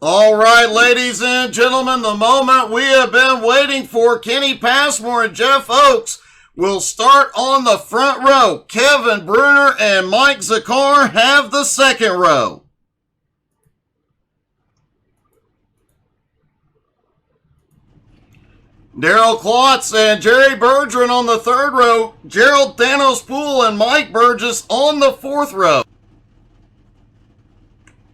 All right, ladies and gentlemen, the moment we have been waiting for. Kenny Passmore and Jeff Oakes will start on the front row. Kevin Bruner and Mike Zakar have the second row. Daryl Klotz and Jerry Bergeron on the third row. Gerald Thanos Poole and Mike Burgess on the fourth row.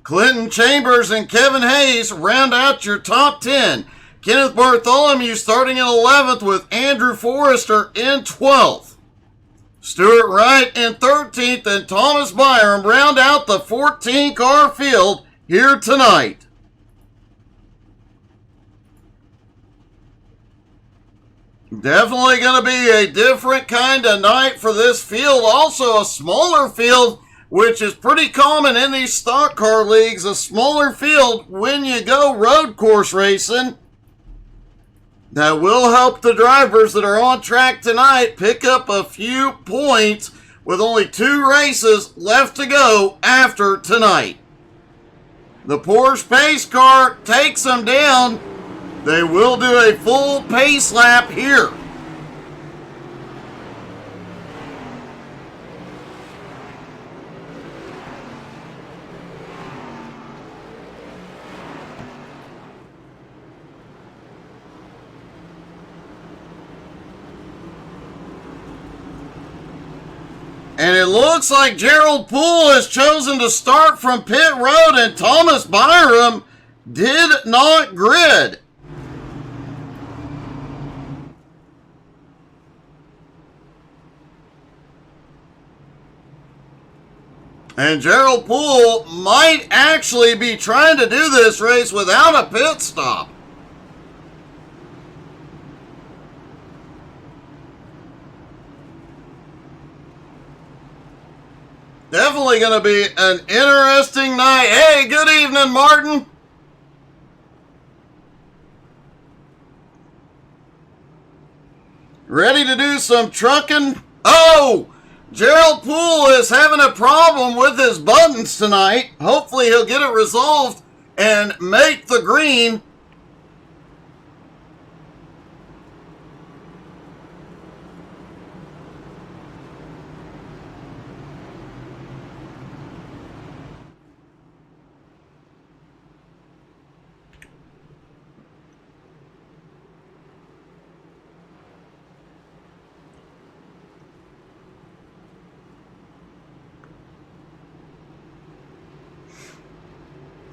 Clinton Chambers and Kevin Hayes round out your top 10. Kenneth Bartholomew starting in 11th with Andrew Forrester in 12th. Stuart Wright in 13th and Thomas Byram round out the 14-car field here tonight. Definitely going to be a different kind of night for this field. Also a smaller field, which is pretty common in these stock car leagues, a smaller field when you go road course racing. That will help the drivers that are on track tonight pick up a few points with only 2 races left to go after tonight. The Porsche pace car takes them down. They will do a full pace lap here. And it looks like Gerald Poole has chosen to start from pit road, and Thomas Byram did not grid. And Gerald Poole might actually be trying to do this race without a pit stop. Definitely going to be an interesting night. Hey, good evening, Martin. Ready to do some trucking? Oh, Gerald Poole is having a problem with his buttons tonight. Hopefully he'll get it resolved and make the green.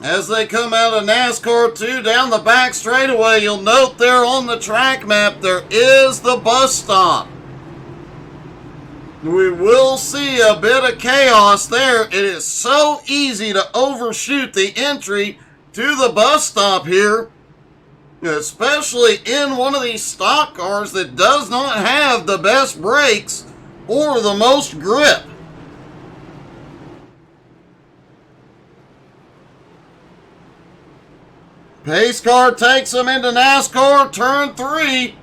As they come out of NASCAR 2 down the back straightaway, you'll note there on the track map, there is the bus stop. We will see a bit of chaos there. It is so easy to overshoot the entry to the bus stop here, especially in one of these stock cars that does not have the best brakes or the most grip. Pace car takes them into NASCAR turn 3.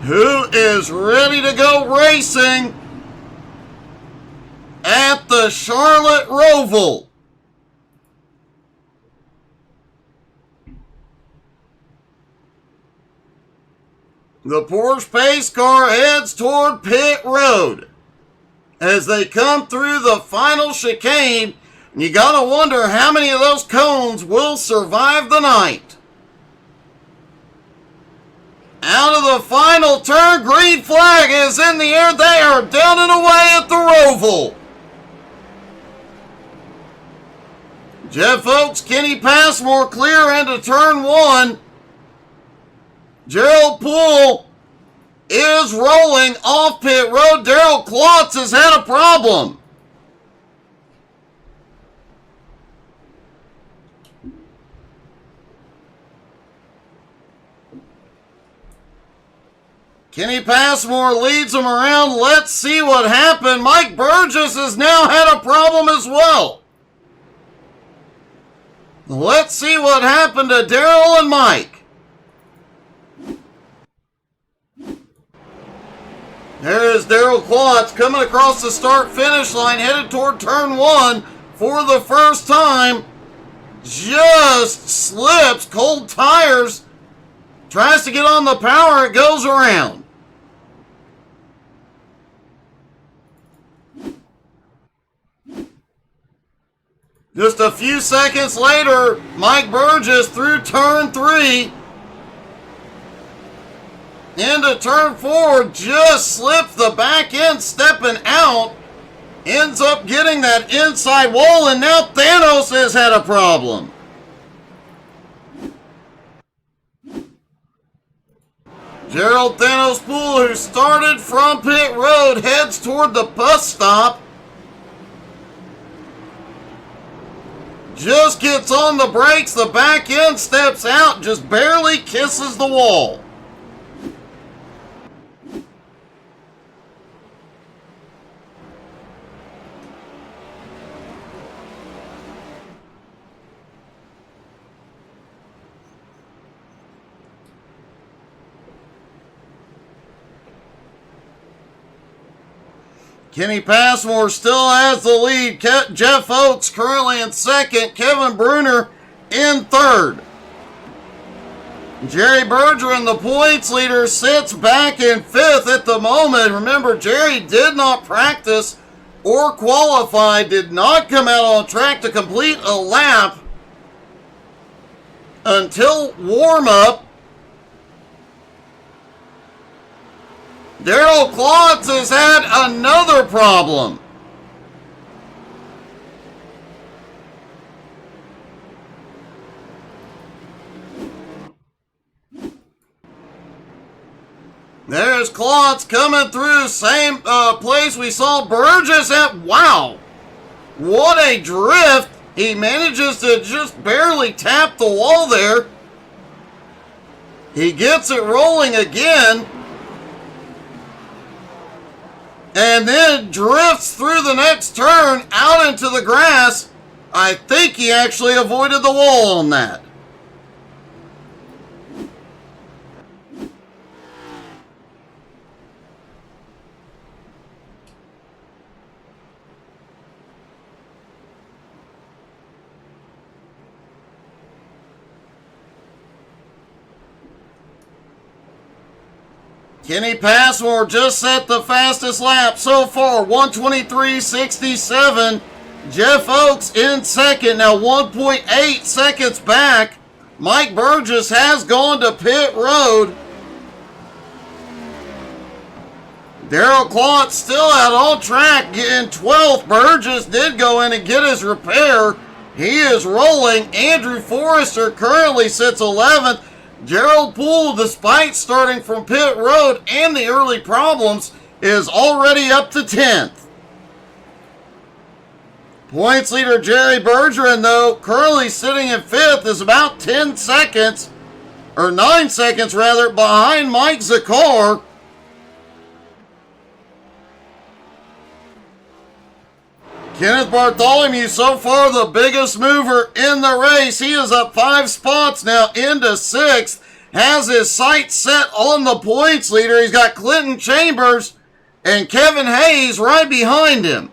Who is ready to go racing at the Charlotte Roval? The Porsche pace car heads toward pit road. As they come through the final chicane, you gotta wonder how many of those cones will survive the night. Out of the final turn, green flag is in the air. They are down and away at the Roval. Jeff Oakes, Kenny Passmore clear into turn 1. Gerald Poole is rolling off pit road. Daryl Klotz has had a problem. Kenny Passmore leads him around. Let's see what happened. Mike Burgess has now had a problem as well. Let's see what happened to Daryl and Mike. There is Darrell Klotz coming across the start-finish line, headed toward turn 1 for the first time. Just slips, cold tires. Tries to get on the power, it goes around. Just a few seconds later, Mike Burgess through turn 3. Into turn 4, just slipped the back end, stepping out. Ends up getting that inside wall, and now Thanos has had a problem. Gerald Thanos Poole, who started from pit road, heads toward the bus stop. Just gets on the brakes, the back end steps out, just barely kisses the wall. Kenny Passmore still has the lead. Jeff Oakes currently in second. Kevin Bruner in third. Jerry Bergeron, the points leader, sits back in fifth at the moment. Remember, Jerry did not practice or qualify, did not come out on track to complete a lap until warm-up. Darrell Klotz has had another problem. There's Klotz coming through, same place we saw Burgess at. Wow, what a drift. He manages to just barely tap the wall there. He gets it rolling again. And then drifts through the next turn out into the grass. I think he actually avoided the wall on that. Kenny Passmore just set the fastest lap so far, 1:23.67. Jeff Oakes in second, now 1.8 seconds back. Mike Burgess has gone to pit road. Darrell Klotz still out on track, getting 12th. Burgess did go in and get his repair. He is rolling. Andrew Forrester currently sits 11th. Gerald Poole, despite starting from pit road and the early problems, is already up to 10th. Points leader Jerry Bergeron, though, currently sitting in 5th, is about 10 seconds, or 9 seconds rather, behind Mike Zakar. Kenneth Bartholomew, so far the biggest mover in the race. He is up 5 spots now into 6th. Has his sights set on the points leader. He's got Clinton Chambers and Kevin Hayes right behind him.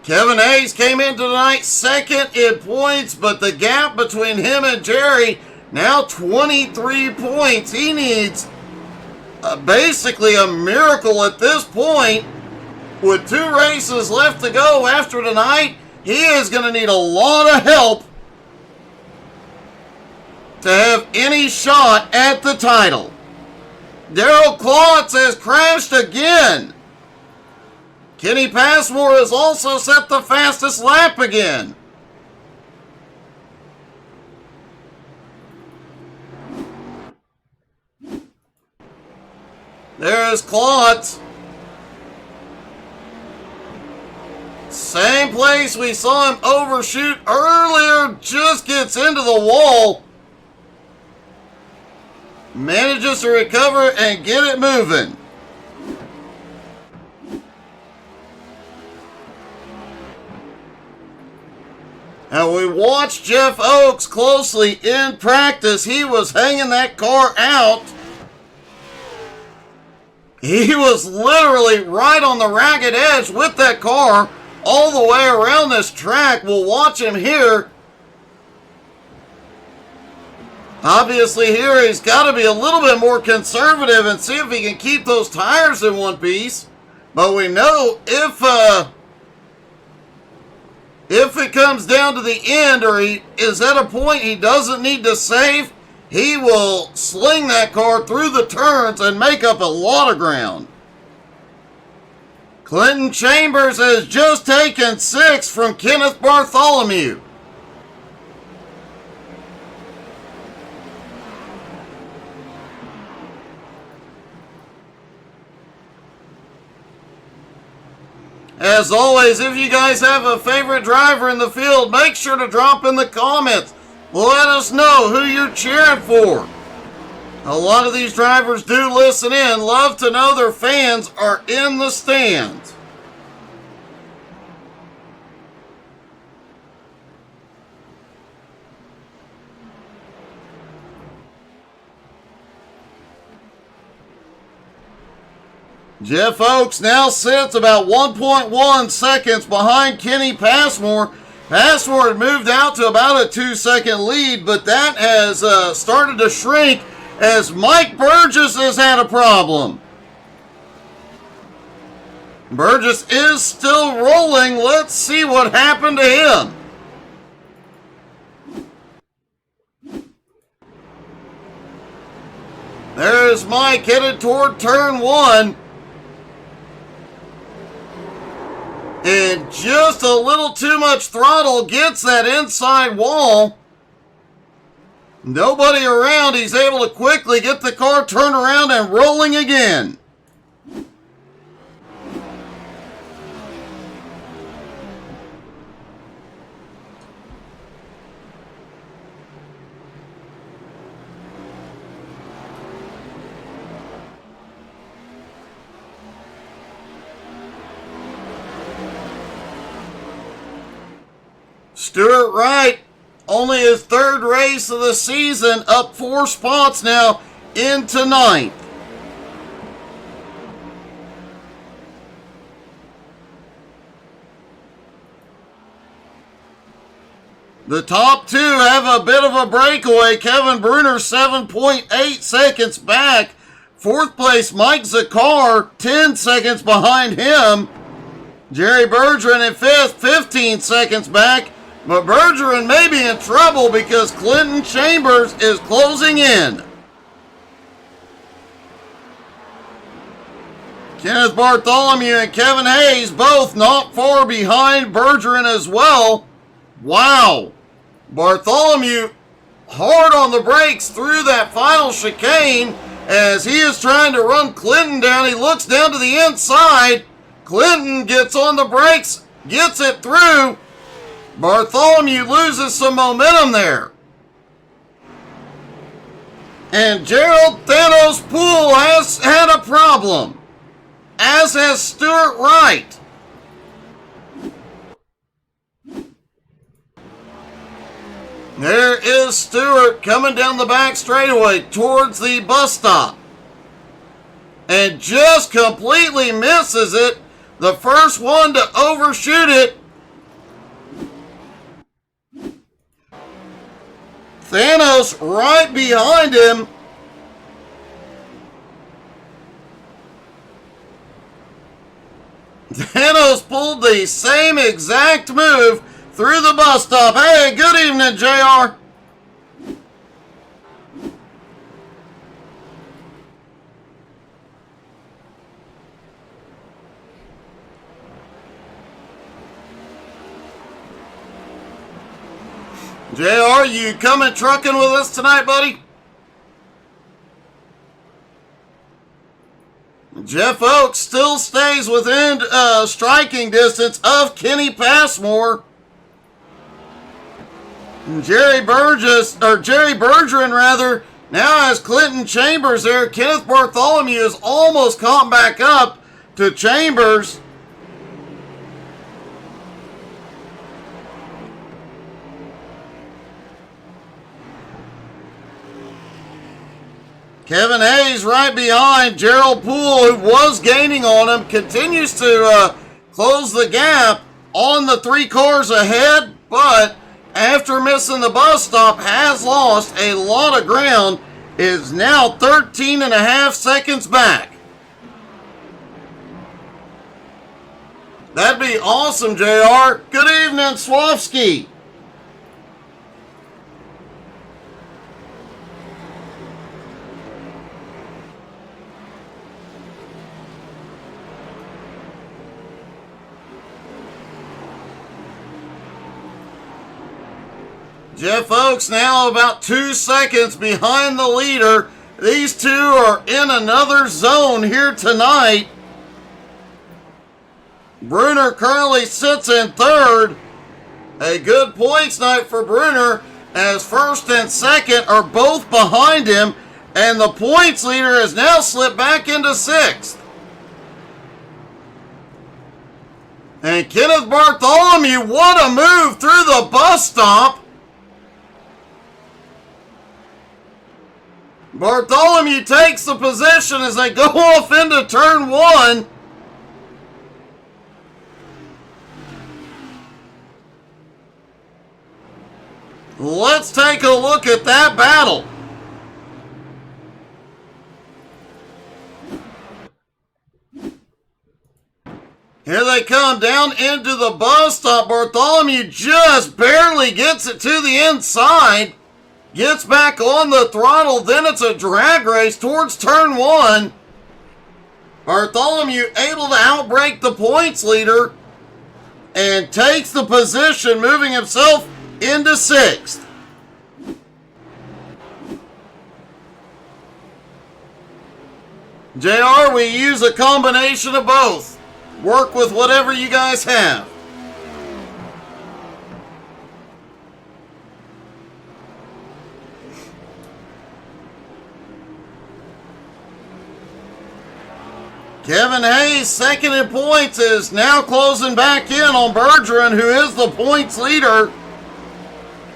Kevin Hayes came into tonight second in points, but the gap between him and Jerry now 23 points. He needs basically a miracle at this point. With 2 races left to go after tonight, he is going to need a lot of help to have any shot at the title. Darrell Klotz has crashed again. Kenny Passmore has also set the fastest lap again. There's Klotz. Same place we saw him overshoot earlier, just gets into the wall. Manages to recover and get it moving. And we watched Jeff Oakes closely in practice. He was hanging that car out. He was literally right on the ragged edge with that car all the way around this track. We'll watch him here. Obviously here he's got to be a little bit more conservative and see if he can keep those tires in one piece. But we know if it comes down to the end, or he is at a point he doesn't need to save, he will sling that car through the turns and make up a lot of ground. Clinton Chambers has just taken 6 from Kenneth Bartholomew. As always, if you guys have a favorite driver in the field, make sure to drop in the comments. Let us know who you're cheering for. A lot of these drivers do listen in, love to know their fans are in the stands. Jeff Oaks now sits about 1.1 seconds behind Kenny Passmore. Passmore had moved out to about a 2-second lead, but that has started to shrink as Mike Burgess has had a problem. Burgess is still rolling. Let's see what happened to him. There's Mike headed toward turn 1. And just a little too much throttle gets that inside wall. Nobody around. He's able to quickly get the car turned around and rolling again. Stuart Wright, only his 3rd race of the season, up 4 spots now into 9th. The top 2 have a bit of a breakaway. Kevin Bruner 7.8 seconds back. 4th place Mike Zakar 10 seconds behind him. Jerry Bergeron in 5th, 15 seconds back. But Bergeron may be in trouble because Clinton Chambers is closing in. Kenneth Bartholomew and Kevin Hayes both not far behind Bergeron as well. Wow. Bartholomew hard on the brakes through that final chicane as he is trying to run Clinton down. He looks down to the inside. Clinton gets on the brakes, gets it through. Bartholomew loses some momentum there. And Gerald Thanos Poole has had a problem, as has Stuart Wright. There is Stuart coming down the back straightaway towards the bus stop. And just completely misses it. The first one to overshoot it. Thanos right behind him. Thanos pulled the same exact move through the bus stop. Hey, good evening, JR. JR, you coming trucking with us tonight, buddy? Jeff Oaks still stays within striking distance of Kenny Passmore. Jerry Bergeron rather, now has Clinton Chambers there. Kenneth Bartholomew is almost caught back up to Chambers. Kevin Hayes right behind. Gerald Poole, who was gaining on him, continues to close the gap on the 3 cars ahead, but after missing the bus stop, has lost a lot of ground, is now 13 and a half seconds back. That'd be awesome, JR. Good evening, Swofsky. Jeff Oaks now about 2 seconds behind the leader. These two are in another zone here tonight. Bruner currently sits in third. A good points night for Bruner, as first and second are both behind him, and the points leader has now slipped back into sixth. And Kenneth Bartholomew, what a move through the bus stop. Bartholomew takes the position as they go off into turn 1. Let's take a look at that battle. Here they come down into the bus stop. Bartholomew just barely gets it to the inside. Gets back on the throttle, then it's a drag race towards turn 1. Bartholomew able to outbrake the points leader and takes the position, moving himself into 6th. JR, we use a combination of both. Work with whatever you guys have. Kevin Hayes, second in points, is now closing back in on Bergeron, who is the points leader.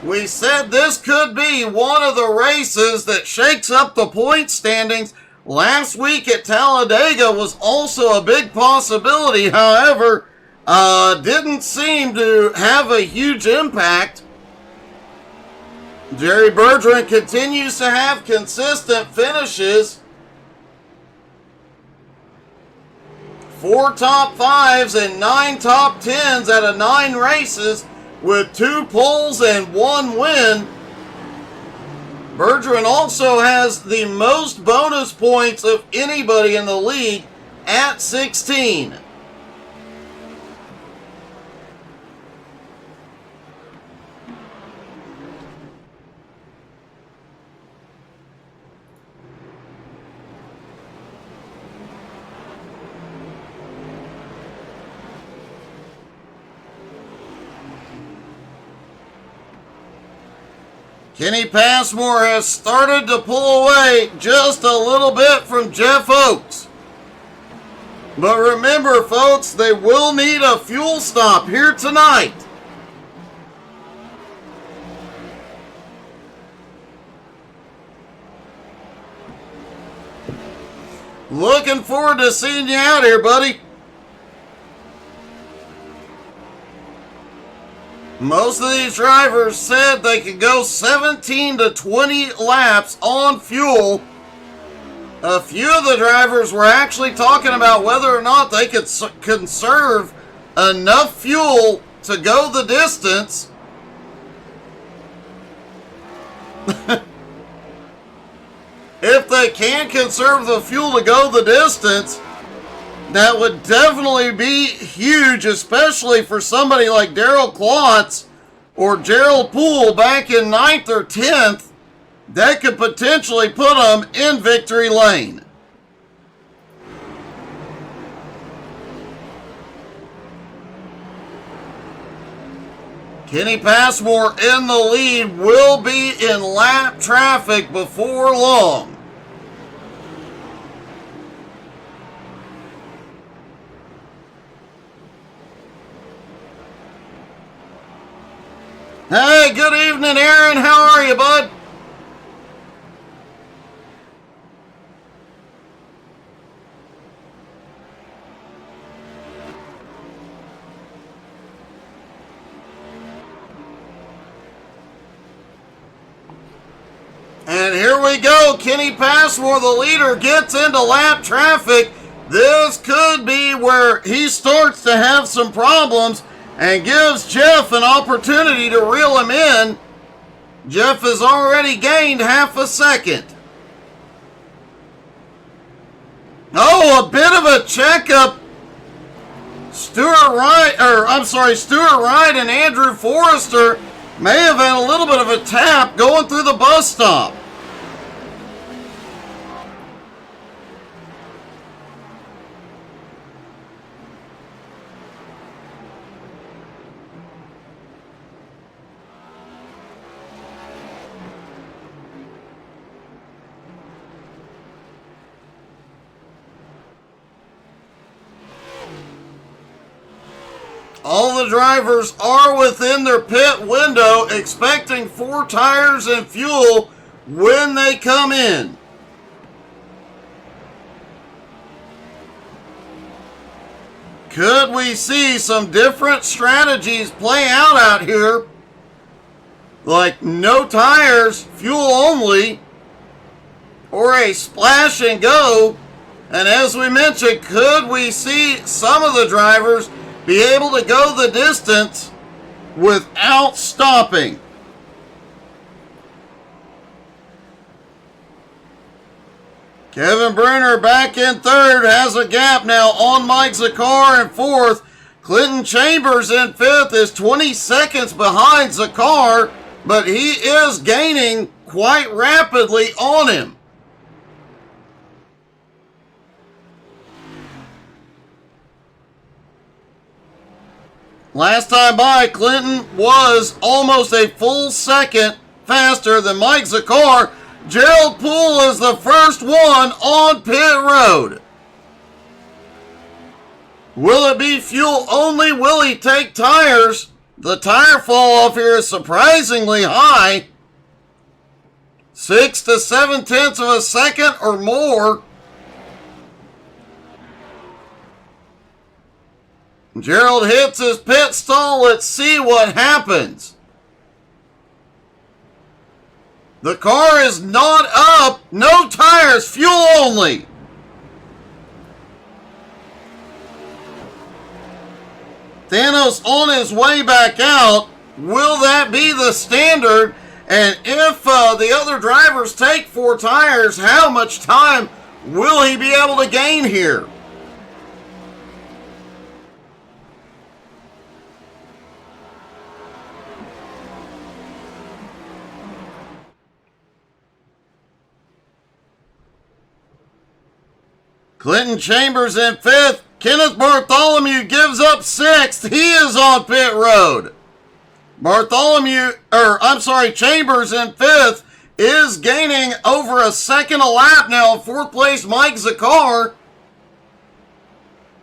We said this could be one of the races that shakes up the point standings. Last week at Talladega was also a big possibility, however, didn't seem to have a huge impact. Jerry Bergeron continues to have consistent finishes. 4 top 5s and 9 top 10s out of 9 races with 2 poles and 1 win. Bergeron also has the most bonus points of anybody in the league at 16. Kenny Passmore has started to pull away just a little bit from Jeff Oaks. But remember, folks, they will need a fuel stop here tonight. Looking forward to seeing you out here, buddy. Most of these drivers said they could go 17 to 20 laps on fuel. A few of the drivers were actually talking about whether or not they could conserve enough fuel to go the distance. If they can conserve the fuel to go the distance, that would definitely be huge, especially for somebody like Darrell Klotz or Gerald Poole back in 9th or 10th. That could potentially put them in victory lane. Kenny Passmore in the lead, will be in lap traffic before long. Hey, good evening, Aaron. How are you, bud? we go. Kenny Passmore, the leader, gets into lap traffic. This could be where he starts to have some problems and gives Jeff an opportunity to reel him in. Jeff has already gained half a second. Oh, a bit of a checkup. Stuart Wright and Andrew Forrester may have had a little bit of a tap going through the bus stop. All the drivers are within their pit window, expecting 4 tires and fuel when they come in. Could we see some different strategies play out here? Like no tires, fuel only, or a splash and go? And as we mentioned, could we see some of the drivers be able to go the distance without stopping? Kevin Bruner back in third, has a gap now on Mike Zakar in fourth. Clinton Chambers in fifth is 20 seconds behind Zakar, but he is gaining quite rapidly on him. Last time by, Clinton was almost a full second faster than Mike Zakar. Gerald Poole is the first one on pit road. Will it be fuel only? Will he take tires? The tire fall off here is surprisingly high. 6 to 7 tenths of a second or more. Gerald hits his pit stall. Let's see what happens. The car is not up. No tires. Fuel only. Thanos on his way back out. Will that be the standard? And if the other drivers take 4 tires, how much time will he be able to gain here? Clinton Chambers in fifth. Kenneth Bartholomew gives up sixth. He is on pit road. Chambers in fifth is gaining over a second a lap now. In fourth place, Mike Zakar.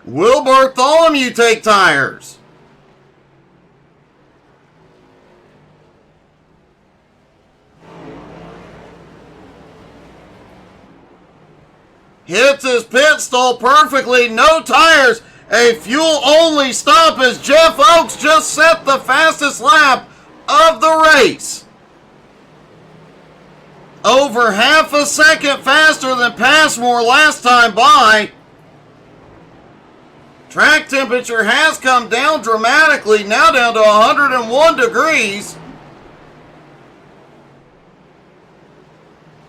Will Bartholomew take tires? Hits his pit stall perfectly. No tires. A fuel-only stop as Jeff Oakes just set the fastest lap of the race. Over half a second faster than Passmore last time by. Track temperature has come down dramatically, now down to 101 degrees.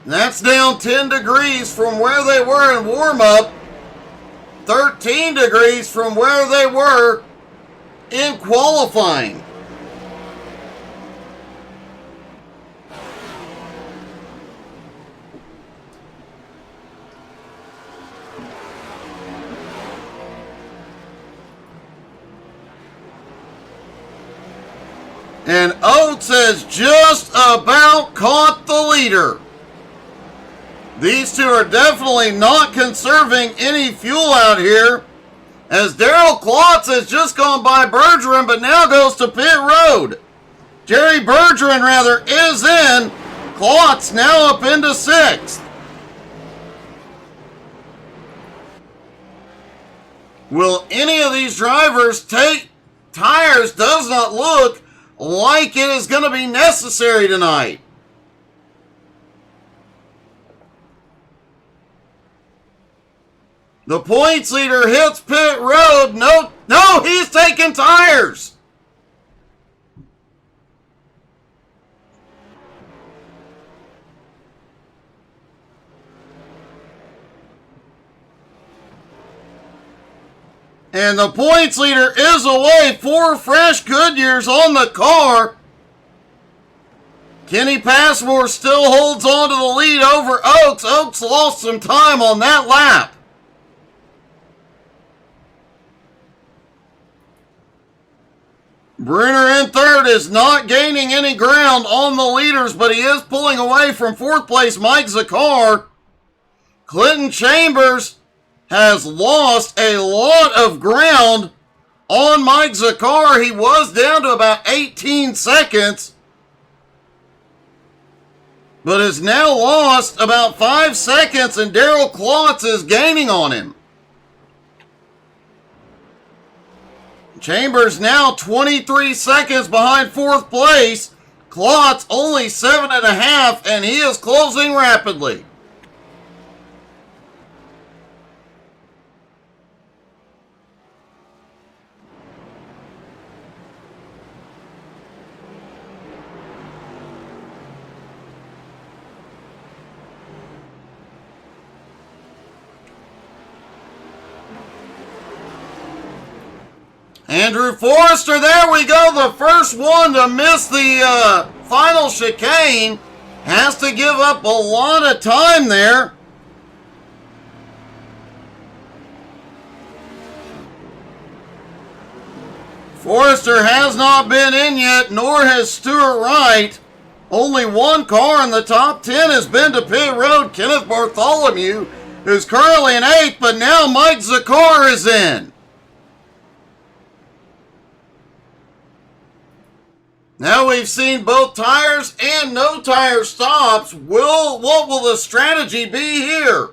That's down 10 degrees from where they were in warm-up. 13 degrees from where they were in qualifying. And Oates has just about caught the leader. These two are definitely not conserving any fuel out here, as Daryl Klotz has just gone by Bergeron, but now goes to pit road. Jerry Bergeron, is in. Klotz now up into sixth. Will any of these drivers take tires? Does not look like it is going to be necessary tonight. The points leader hits pit road. No, he's taking tires. And the points leader is away. 4 fresh Goodyears on the car. Kenny Passmore still holds on to the lead over Oaks. Oaks lost some time on that lap. Bruner in third is not gaining any ground on the leaders, but he is pulling away from fourth place Mike Zakar. Clinton Chambers has lost a lot of ground on Mike Zakar. He was down to about 18 seconds, but has now lost about 5 seconds, and Darrell Klotz is gaining on him. Chambers now 23 seconds behind fourth place. Klotz only 7.5, and he is closing rapidly. Andrew Forrester, there we go, the first one to miss the final chicane. Has to give up a lot of time there. Forrester has not been in yet, nor has Stuart Wright. Only one car in the top 10 has been to pit road. Kenneth Bartholomew, who's currently in 8th, but now Mike Zakar is in. Now we've seen both tires and no tire stops. What will the strategy be here?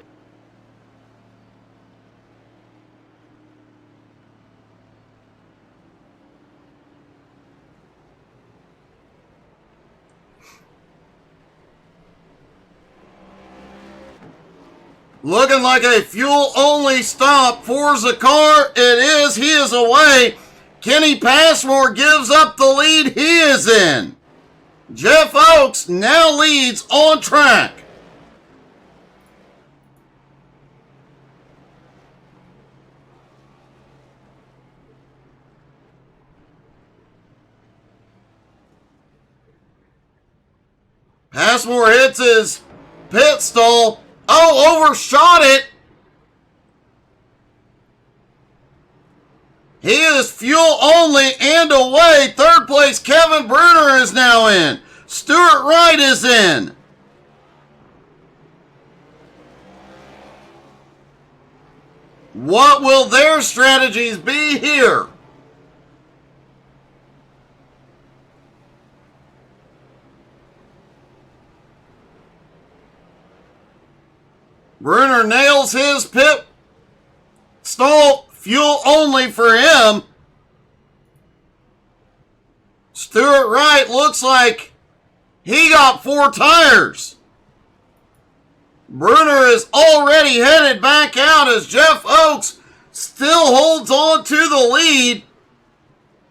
Looking like a fuel-only stop for Zakar. It is. He is away. Kenny Passmore gives up the lead he is in. Jeff Oaks now leads on track. Passmore hits his pit stall. Oh, overshot it. He is fuel only and away. Third place, Kevin Bruner is now in. Stuart Wright is in. What will their strategies be here? Bruner nails his pit stall. Fuel only for him. Stuart Wright looks like he got 4 tires. Bruner is already headed back out as Jeff Oaks still holds on to the lead.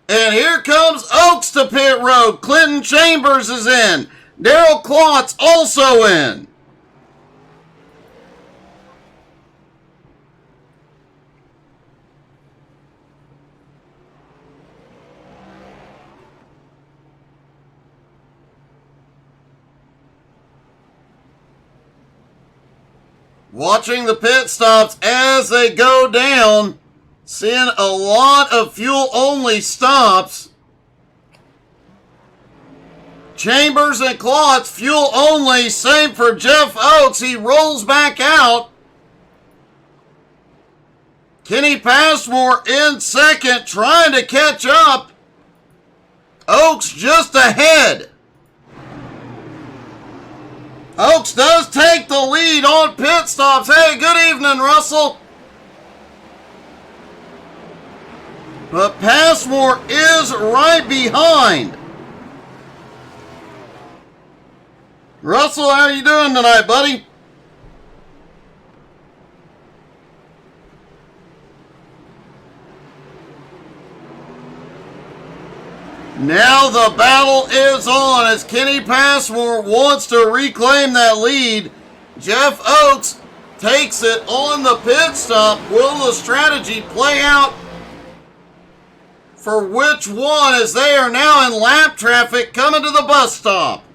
And here comes Oaks to pit road. Clinton Chambers is in. Darrell Klotz also in. Watching the pit stops as they go down, seeing a lot of fuel-only stops. Chambers and Klotz, fuel only, same for Jeff Oaks. He rolls back out. Kenny Passmore in second, trying to catch up. Oaks just ahead. Oaks does take the lead on pit stops. Hey, good evening, Russell. But Passmore is right behind. Russell, how are you doing tonight, buddy? Now the battle is on as Kenny Passmore wants to reclaim that lead. Jeff Oakes takes it on the pit stop. Will the strategy play out for which one, as they are now in lap traffic coming to the bus stop?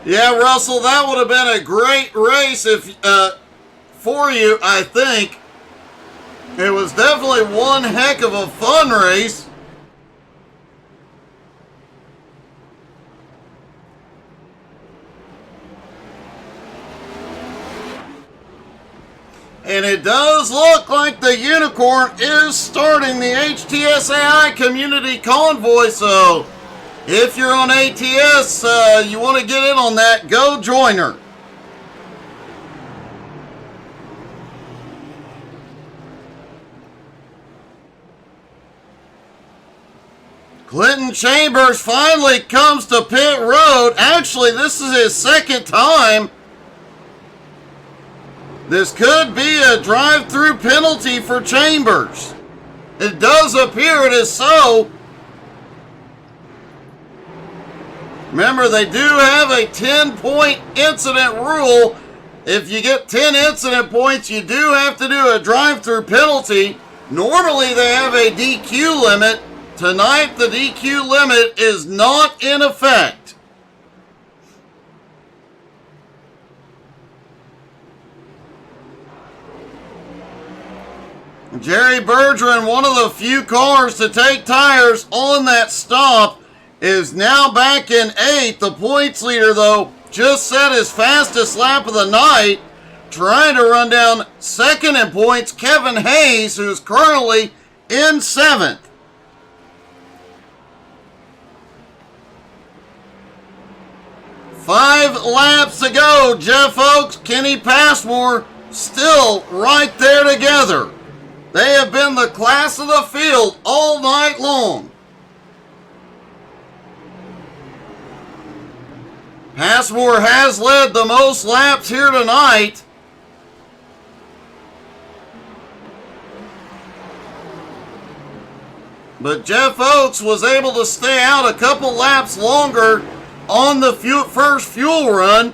Yeah, Russell, that would have been a great race if for you, I think. It was definitely one heck of a fun race. And it does look like the Unicorn is starting the HTSAI Community Convoy, so if you're on ATS, you want to get in on that, go join her. Clinton Chambers finally comes to pit road. Actually, this is his second time. This could be a drive-through penalty for Chambers. It does appear it is so. Remember, they do have a 10-point incident rule. If you get 10 incident points, you do have to do a drive-through penalty. Normally, they have a DQ limit. Tonight, the DQ limit is not in effect. Jerry Bergeron, one of the few cars to take tires on that stop, is now back in 8th. The points leader, though, just set his fastest lap of the night, trying to run down second in points, Kevin Hayes, who's currently in 7th. Five laps to go. Jeff Oakes, Kenny Passmore, still right there together. They have been the class of the field all night long. Passmore has led the most laps here tonight. But Jeff Oakes was able to stay out a couple laps longer on the first fuel run.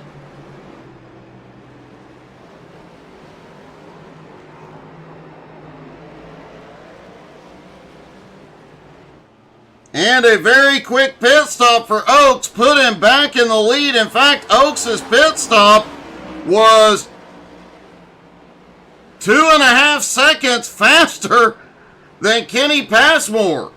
And a very quick pit stop for Oakes put him back in the lead. In fact, Oakes' pit stop was 2.5 seconds faster than Kenny Passmore.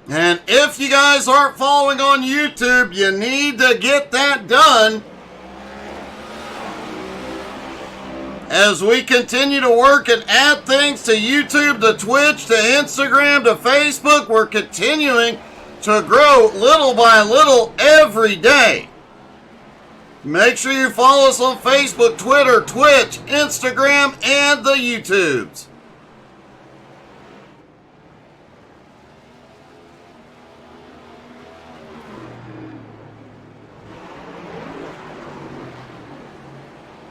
And if you guys aren't following on YouTube, you need to get that done. As we continue to work and add things to YouTube, to Twitch, to Instagram, to Facebook, we're continuing to grow little by little every day. Make sure you follow us on Facebook, Twitter, Twitch, Instagram, and the YouTubes.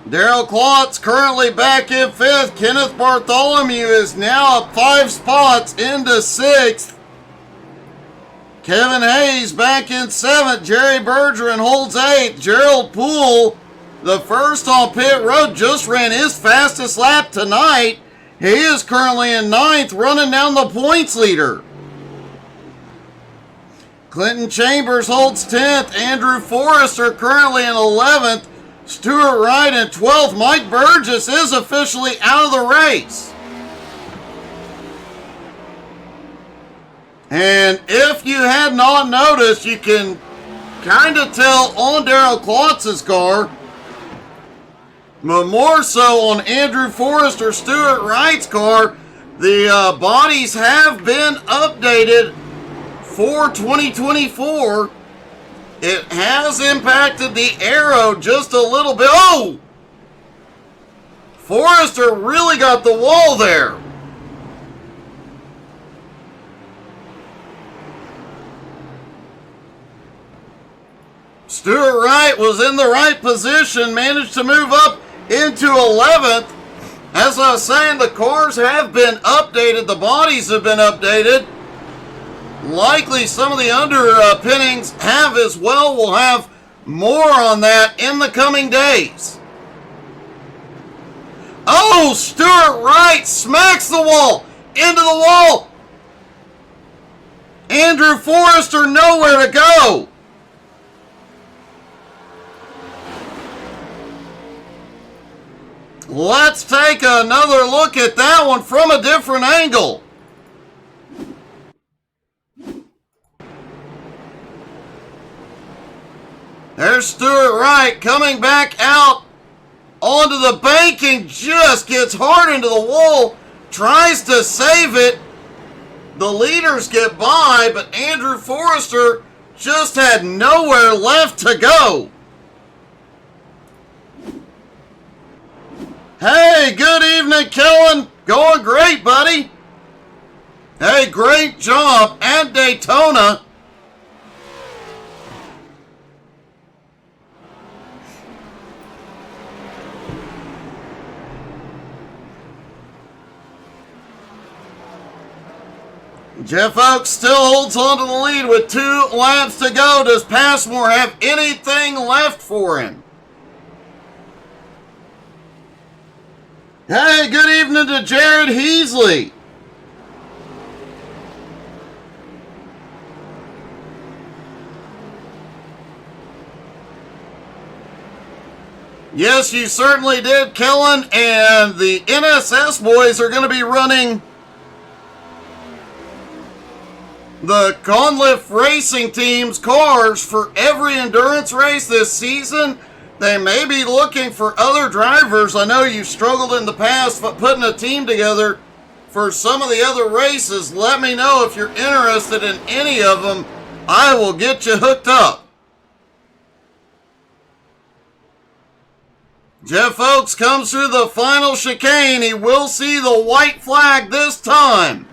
Daryl Klotz currently back in 5th. Kenneth Bartholomew is now up 5 spots into 6th. Kevin Hayes back in 7th. Jerry Bergeron holds 8th. Gerald Poole, the first on pit road, just ran his fastest lap tonight. He is currently in 9th, running down the points leader. Clinton Chambers holds 10th. Andrew Forrester currently in 11th. Stuart Wright in 12th. Mike Burgess is officially out of the race. And if you had not noticed, you can kind of tell on Daryl Klotz's car, but more so on Andrew Forrester, Stuart Wright's car, the bodies have been updated for 2024. It has impacted the aero just a little bit. Oh! Forrester really got the wall there. Stuart Wright was in the right position, managed to move up into 11th. As I was saying, the cars have been updated. The bodies have been updated. Likely some of the underpinnings have as well. We'll have more on that in the coming days. Oh, Stuart Wright smacks the wall, into the wall. Andrew Forrester nowhere to go. Let's take another look at that one from a different angle. There's Stuart Wright coming back out onto the bank and just gets hard into the wall. Tries to save it. The leaders get by, but Andrew Forrester just had nowhere left to go. Hey, good evening, Kellen. Going great, buddy. Hey, great job at Daytona. Jeff Oaks still holds on to the lead with 2 laps to go. Does Passmore have anything left for him? Hey, good evening to Jared Heasley. Yes, you certainly did, Kellen. And the NSS boys are going to be running the Conliff Racing Team's cars for every endurance race this season. They may be looking for other drivers. I know you've struggled in the past but putting a team together for some of the other races. Let me know if you're interested in any of them. I will get you hooked up. Jeff Oaks comes through the final chicane. He will see the white flag this time.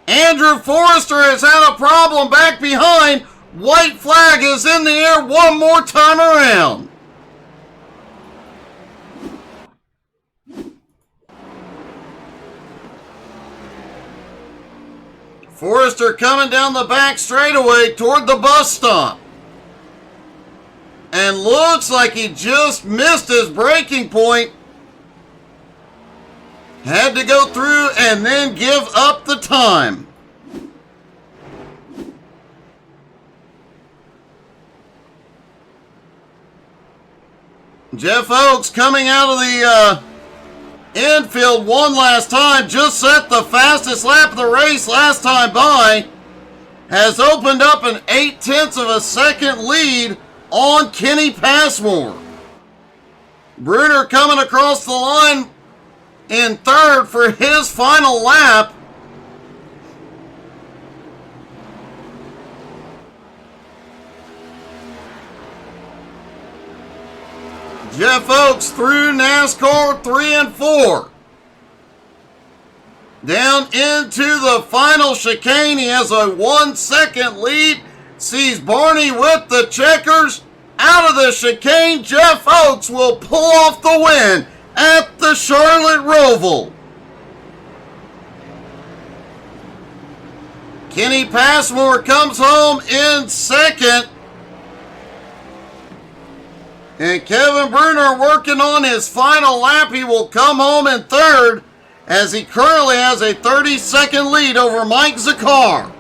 Andrew Forrester has had a problem back behind. White flag is in the air one more time around. Forrester coming down the back straightaway toward the bus stop. And looks like he just missed his braking point. Had to go through and then give up the time. Jeff Oaks coming out of the infield one last time. Just set the fastest lap of the race last time by. Has opened up an 0.8 of a second lead on Kenny Passmore. Bruner coming across the line in third for his final lap. Jeff Oaks through NASCAR 3 and 4. Down into the final chicane. He has a 1 second lead. Sees Barney with the checkers. Out of the chicane, Jeff Oaks will pull off the win at the Charlotte Roval. Kenny Passmore comes home in second. And Kevin Bruner working on his final lap. He will come home in third as he currently has a 30-second lead over Mike Zakar.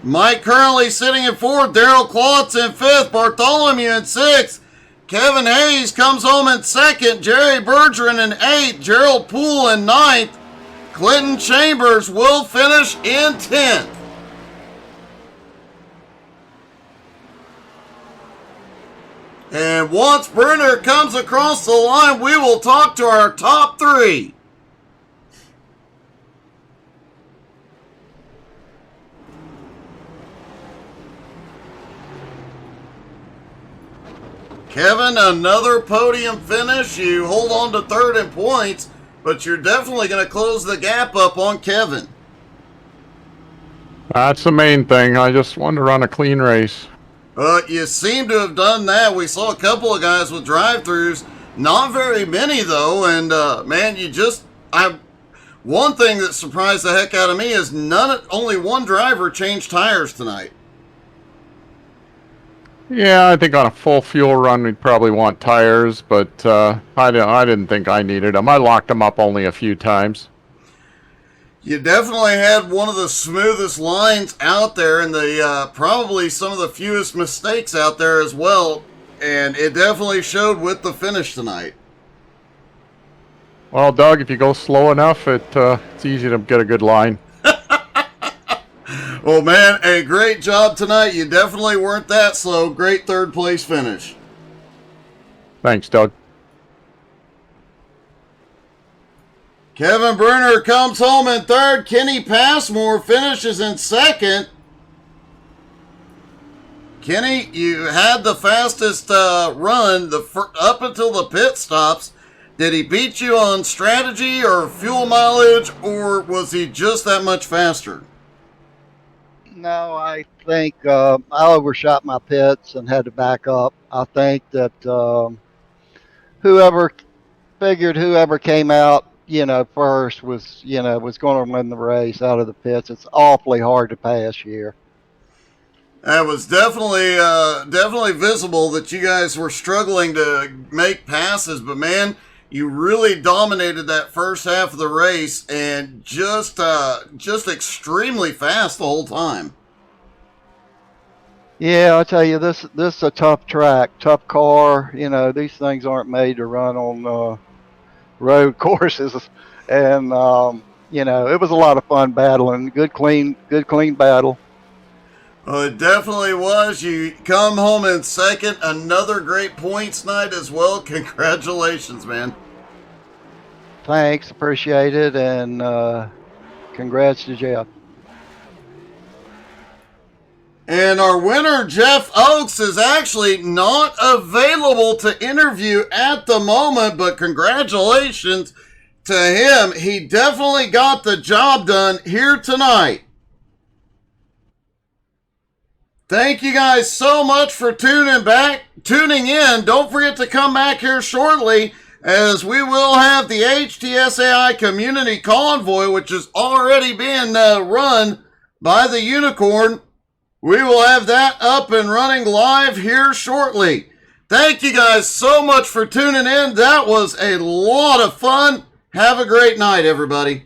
Mike currently sitting in fourth. Darrell Klotz in fifth. Bartholomew in sixth. Kevin Hayes comes home in second. Jerry Bergeron in eighth. Gerald Poole in ninth. Clinton Chambers will finish in 10th. And once Bruner comes across the line, we will talk to our top three. Kevin, another podium finish. You hold on to third in points, but you're definitely going to close the gap up on Kevin. That's the main thing. I just wanted to run a clean race. You seem to have done that. We saw a couple of guys with drive-thrus. Not very many, though. And, man, one thing that surprised the heck out of me is only one driver changed tires tonight. Yeah, I think on a full fuel run we'd probably want tires, but I didn't think I needed them. I locked them up only a few times. You definitely had one of the smoothest lines out there, and probably some of the fewest mistakes out there as well. And it definitely showed with the finish tonight. Well, Doug, if you go slow enough, it's easy to get a good line. Well, man, a great job tonight. You definitely weren't that slow. Great third place finish. Thanks, Doug. Kevin Bruner comes home in third. Kenny Passmore finishes in second. Kenny, you had the fastest run up until the pit stops. Did he beat you on strategy or fuel mileage, or was he just that much faster? No, I think I overshot my pits and had to back up. I think that whoever came out, first was going to win the race out of the pits. It's awfully hard to pass here. That was definitely visible that you guys were struggling to make passes, but man, you really dominated that first half of the race and just extremely fast the whole time. Yeah, I tell you, this is a tough track, tough car. These things aren't made to run on road courses, and it was a lot of fun battling. Good clean battle. Well, it definitely was. You come home in second. Another great points night as well. Congratulations, man. Thanks, appreciate it, and congrats to Jeff. And our winner, Jeff Oakes, is actually not available to interview at the moment, but congratulations to him. He definitely got the job done here tonight. Thank you guys so much for tuning in. Don't forget to come back here shortly, as we will have the HTSAI Community Convoy, which is already being run by the Unicorn. We will have that up and running live here shortly. Thank you guys so much for tuning in. That was a lot of fun. Have a great night, everybody.